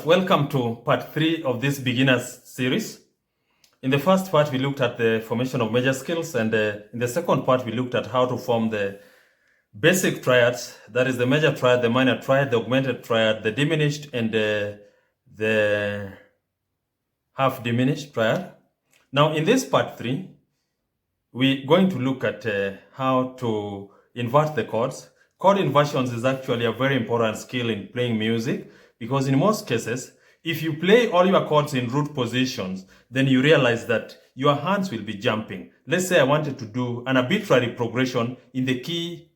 welcome to part 3 of this beginners series. In the first part, we looked at the formation of major scales, and in the second part, we looked at how to form the basic triads, that is the major triad, the minor triad, the augmented triad, the diminished, and the half diminished triad. Now, in this part 3, we're going to look at how to invert the chords. Chord inversions is actually a very important skill in playing music, because in most cases, if you play all your chords in root positions, then you realize that your hands will be jumping. Let's say I wanted to do an arbitrary progression in the key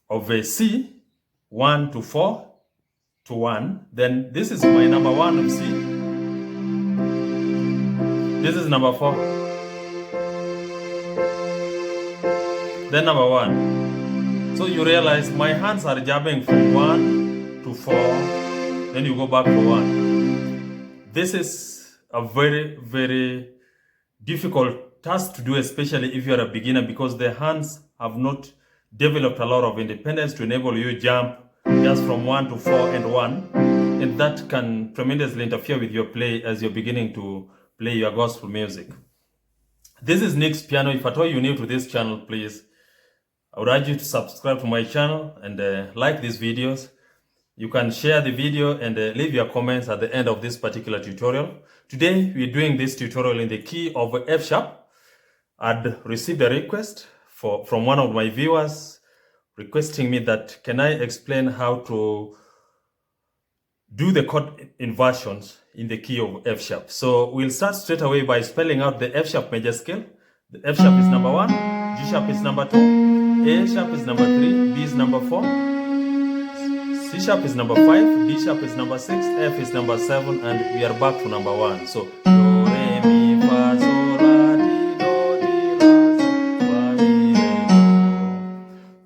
of a C, 1 to 4 to 1. Then this is my number 1 of C. This is number 4. Then number 1. So you realize my hands are jumping from 1 to 4. Then you go back to 1. This is a very, very difficult task to do, especially if you're a beginner, because the hands have not developed a lot of independence to enable you to jump just from 1 to 4 and 1. And that can tremendously interfere with your play as you're beginning to play your gospel music. This is Nick's Piano. If at all you're new to this channel, please, I would urge you to subscribe to my channel and like these videos. You can share the video and leave your comments at the end of this particular tutorial. Today, we're doing this tutorial in the key of F sharp. I'd received a request from one of my viewers requesting me that can I explain how to do the chord inversions in the key of F sharp. So we'll start straight away by spelling out the F sharp major scale. The F sharp is number 1, G sharp is number 2, A sharp is number 3, B is number 4. C sharp is number 5, D sharp is number 6, F is number 7, and we are back to number 1. So, do, re, mi, fa, sol, la, ti, do, ti, la, fa, mi, re.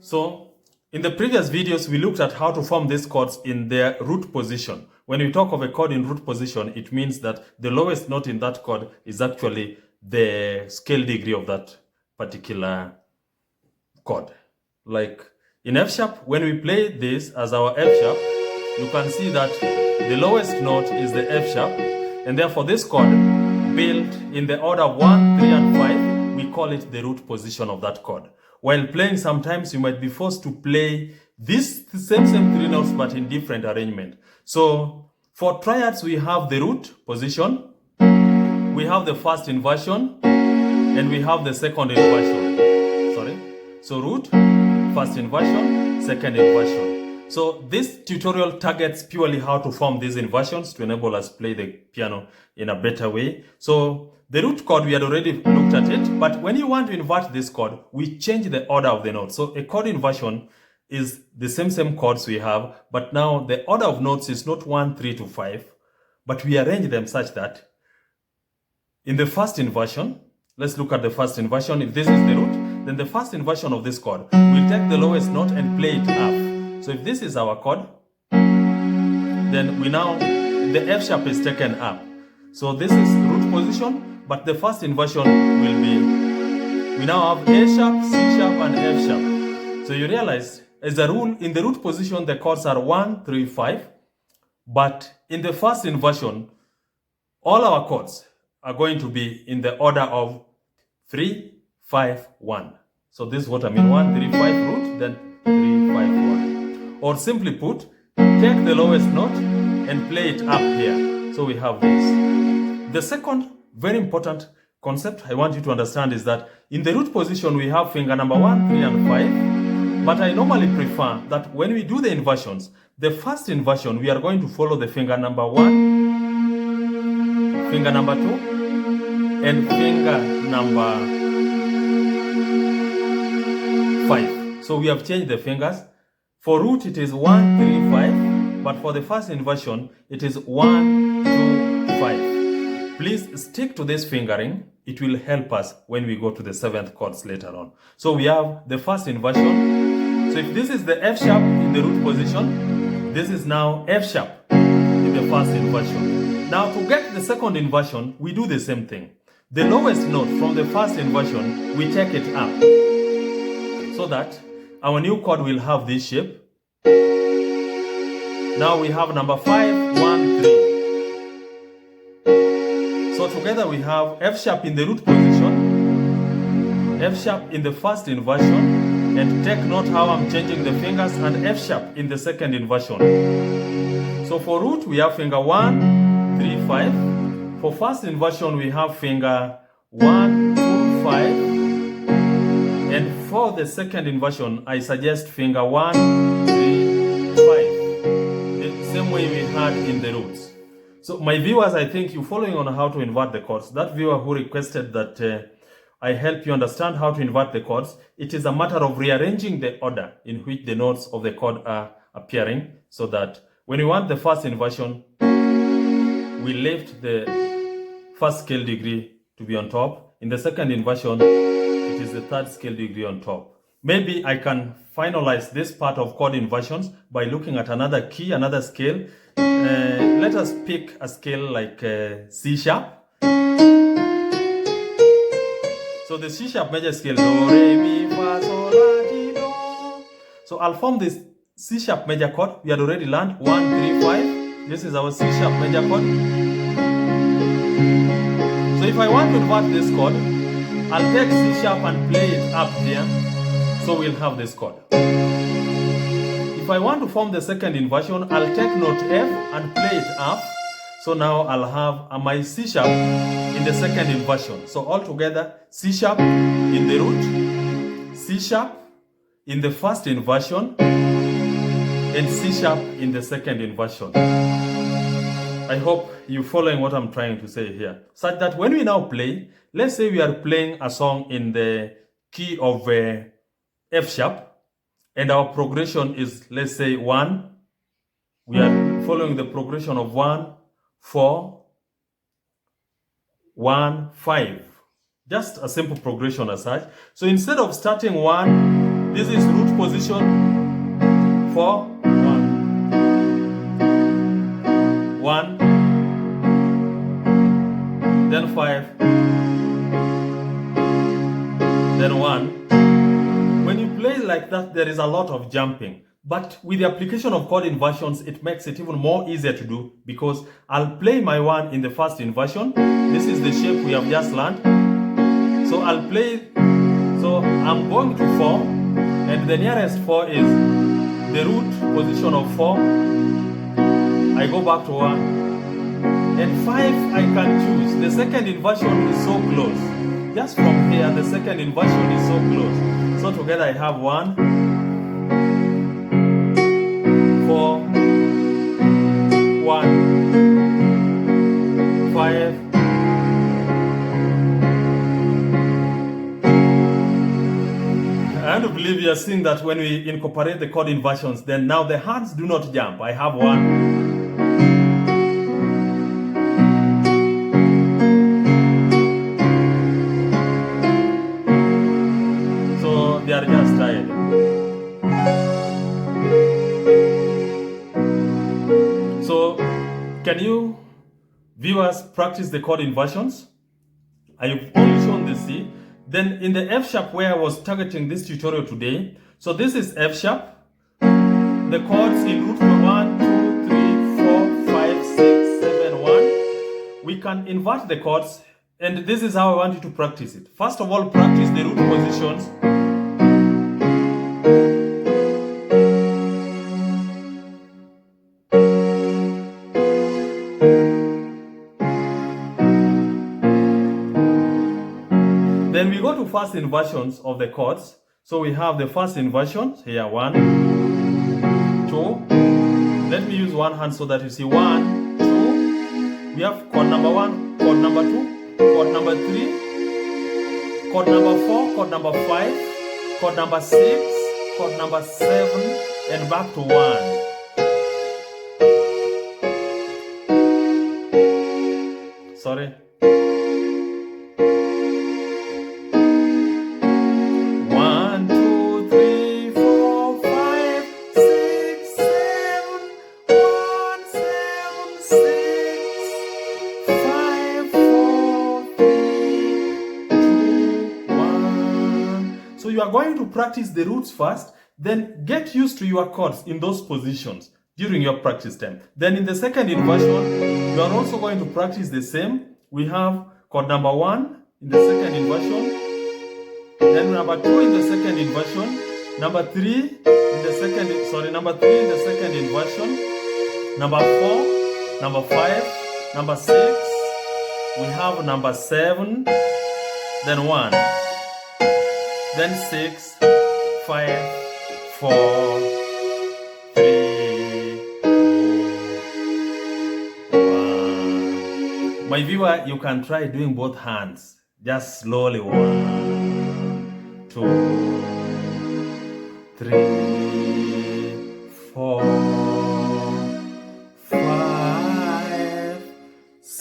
So, in the previous videos, we looked at how to form these chords in their root position. When we talk of a chord in root position, it means that the lowest note in that chord is actually the scale degree of that particular chord. Like in F sharp, when we play this as our F sharp, you can see that the lowest note is the F sharp, and therefore this chord, built in the order of 1, 3, and 5, we call it the root position of that chord. While playing, sometimes you might be forced to play the same 3 notes but in different arrangement. So for triads, we have the root position, we have the first inversion, and we have the second inversion. Sorry. So root, first inversion, second inversion. So this tutorial targets purely how to form these inversions to enable us play the piano in a better way. So the root chord, we had already looked at it, but when you want to invert this chord, we change the order of the notes. So a chord inversion is the same chords we have, but now the order of notes is not 1, 3 to 5, but we arrange them such that in the first inversion, let's look at the first inversion. If this is the root, then the first inversion of this chord, we'll take the lowest note and play it up. So if this is our chord, then the F sharp is taken up. So this is root position, but the first inversion will be, we now have A sharp, C sharp, and F sharp. So you realize, as a rule, in the root position, the chords are 1, 3, 5, but in the first inversion, all our chords are going to be in the order of 3, 5, 1. So this is what I mean, 1, 3, 5 root, then 3, 5, 1. Or simply put, take the lowest note and play it up here. So we have this. The second very important concept I want you to understand is that in the root position, we have finger number 1, 3, and 5. But I normally prefer that when we do the inversions, the first inversion, we are going to follow the finger number 1, finger number 2, and finger number 5. So we have changed the fingers. For root, it is 1, 3, 5. But for the first inversion, it is 1, 2, 5. Please stick to this fingering. It will help us when we go to the 7th chords later on. So we have the first inversion. So if this is the F sharp in the root position, this is now F sharp in the first inversion. Now to get the second inversion, we do the same thing. The lowest note from the first inversion, we take it up, so that our new chord will have this shape. Now we have number 5, 1, 3. together we have F sharp in the root position, F sharp in the first inversion, and take note how I'm changing the fingers, and F sharp in the second inversion. So for root we have finger 1, 3, 5. For first inversion we have finger 1, 2, 5. And for the second inversion I suggest finger 1, 3, 5. The same way we had in the roots. So my viewers, I think you're following on how to invert the chords. That viewer who requested that I help you understand how to invert the chords, it is a matter of rearranging the order in which the notes of the chord are appearing, so that when we want the first inversion, we lift the first scale degree to be on top. In the second inversion, it is the third scale degree on top. Maybe I can finalize this part of chord inversions by looking at another key, another scale. Let us pick a scale like C sharp. So the C sharp major scale, do, re, mi, fa, sol, la, ti, do. So I'll form this C sharp major chord. We had already learned 1, 3, 5. This is our C sharp major chord. So if I want to invert this chord, I'll take C sharp and play it up here. So we'll have this chord. If I want to form the second inversion, I'll take note F and play it up. So now I'll have my C sharp in the second inversion. So altogether, C sharp in the root, C sharp in the first inversion, and C sharp in the second inversion. I hope you're following what I'm trying to say here. Such that when we now play, let's say we are playing a song in the key of F sharp, and our progression is, let's say, 1. We are following the progression of 1, 4, 1, 5. Just a simple progression as such. So instead of starting 1, this is root position, 4, 1, 1, then 5, then 1. When you play like that, there is a lot of jumping. But with the application of chord inversions, it makes it even more easier to do, because I'll play my 1 in the first inversion. This is the shape we have just learned. So I'll play, so I'm going to 4, and the nearest 4 is the root position of 4. I go back to 1. And 5 I can choose. The second inversion is so close. Just from here, the second inversion is so close. So together I have 1, 4, 1, 5. I want to believe you are seeing that when we incorporate the chord inversions, then now the hands do not jump. I have 1. They are just tired. So, can you, viewers, practice the chord inversions? I've only shown the C. Then in the F sharp, where I was targeting this tutorial today, so this is F sharp. The chords in root 1, 2, 3, 4, 5, 6, 7, 1. We can invert the chords, and this is how I want you to practice it. First of all, practice the root positions. Then we go to first inversions of the chords. So we have the first inversion here, 1, 2. Let me use one hand so that you see 1, 2. We have chord number 1, chord number 2, chord number 3, chord number 4, chord number 5, chord number 6, chord number 7, and back to 1. Sorry. 1, 2, 3, 4, 5, 6, 7, 1, 7, 6, 5, 4, 3, 2, 1. So you are going to practice the roots first, then get used to your chords in those positions during your practice time. Then in the second inversion, you are also going to practice the same. We have chord number 1 in the second inversion, then number 2 in the second inversion, number 3 in the second, number 3 in the second inversion, number 4, number 5, number 6, we have number 7, then 1, then 6, 5, 4, 3, 2, 1. My viewer, you can try doing both hands, just slowly. 1, 2, 3, 4, 5, 6.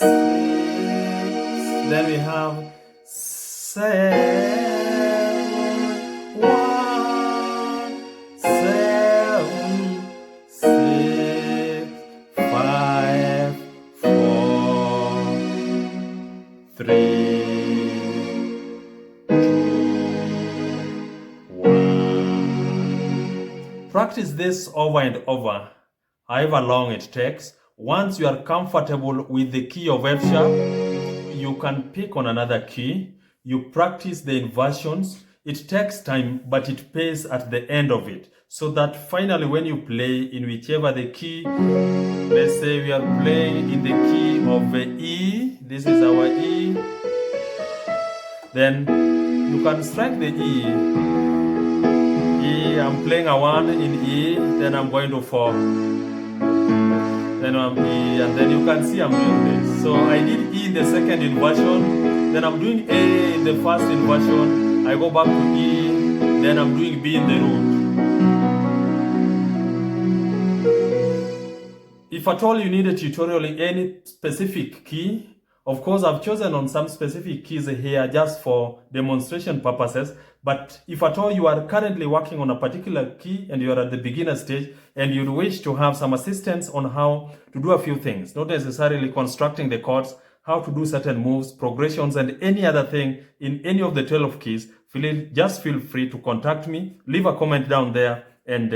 Then we have 7, 1, 7, 6, 5, 4, 3, 2, 1. Practice this over and over, however long it takes. Once you are comfortable with the key of F sharp, you can pick on another key. You practice the inversions. It takes time, but it pays at the end of it. So that finally when you play in whichever the key, let's say we are playing in the key of E, this is our E, then you can strike the E. E, I'm playing a 1 in E, then I'm going to 4. Then I'm E, and then you can see I'm doing this. So I did E in the second inversion, then I'm doing A in the first inversion, I go back to E, then I'm doing B in the root. If at all you need a tutorial in any specific key, of course I've chosen on some specific keys here just for demonstration purposes, but if at all you are currently working on a particular key and you are at the beginner stage and you wish to have some assistance on how to do a few things, not necessarily constructing the chords, how to do certain moves, progressions, and any other thing in any of the 12 keys, just feel free to contact me, leave a comment down there, and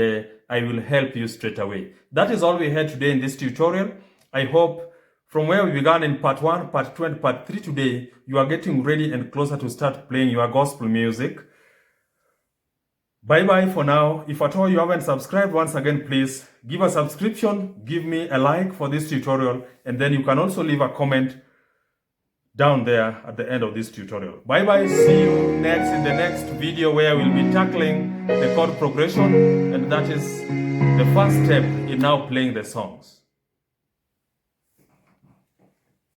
I will help you straight away. That is all we had today in this tutorial. I hope from where we began in part 1, part 2, and part 3 today, you are getting ready and closer to start playing your gospel music. Bye-bye for now. If at all you haven't subscribed, once again, please give a subscription, give me a like for this tutorial, and then you can also leave a comment down there at the end of this tutorial. Bye-bye. See you next in the next video where we'll be tackling the chord progression, and that is the first step in now playing the songs.